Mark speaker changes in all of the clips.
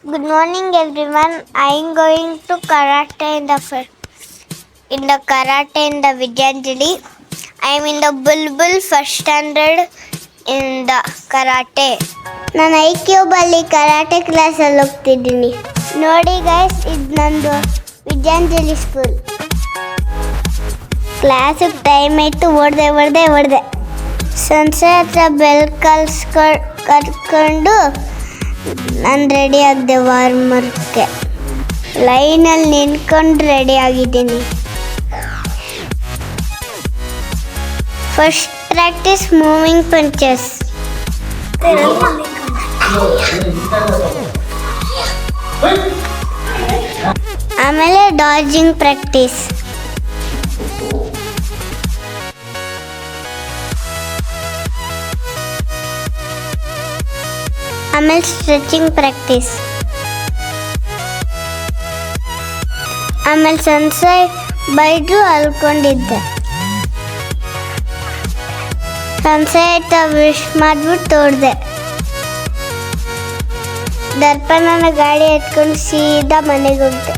Speaker 1: Good morning, everyone. I am going to karate in the Vidyanjali. I am in the Bulbul first standard in the karate. ನಾನು ಐಕ್ಯೂಬಲ್ಲಿ karate ಕ್ಲಾಸಲ್ಲಿ ಹೋಗ್ತಿದ್ದೀನಿ. ನೋಡಿ guys, ಇದು ನಂದು Vidyanjali school. ಕ್ಲಾಸಿಗೆ time ಆಯಿತು, ಹೊಡೆದೆ ಸಂಸೆ ಹತ್ರ ಬೆಲ್ ಕರ್ಕೊಂಡು ನಾನು ರೆಡಿ ಆಗಿದ್ದೆ ವಾರ್ಮರ್ಗೆ. ಲೈನಲ್ಲಿ ನಿಂತ್ಕೊಂಡು ರೆಡಿ ಆಗಿದ್ದೀನಿ. First practice moving punches. ಆಮೇಲೆ ಡಾರ್ಜಿಂಗ್ ಪ್ರಾಕ್ಟೀಸ್. ಆಮೇಲೆ ಸ್ಟ್ರೆಚಿಂಗ್ ಪ್ರಾಕ್ಟೀಸ್. ಆಮೇಲೆ ಸನ್ಸೈ ಬೈದ್ರು ಅಲ್ಕೊಂಡಿದ್ದೆ. ಸನ್ಸೈ ಆಯ್ತ ವಿಶ್ ಮಾಡಿಬಿಟ್ಟು ತೋಡ್ದೆ. ದರ್ಪಣನ ಗಾಡಿ ಎತ್ಕೊಂಡು ಸೀದಾ ಮನೆಗೆ ಹೋಗ್ದೆ.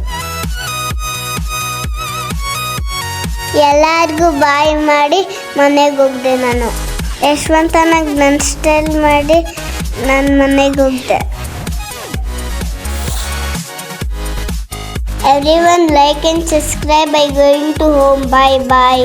Speaker 1: ಎಲ್ಲರಿಗೂ ಬಾಯ್ ಮಾಡಿ ಮನೆಗೆ ಹೋಗ್ದೆ. ನಾನು ಯಶವಂತನಾಗ ನನ್ನ ಸ್ಟೈಲ್ ಮಾಡಿ ನಾನು ಮನೆಗೆ ಹೋಗ್ದೆ. Everyone like and subscribe by going to home. Bye.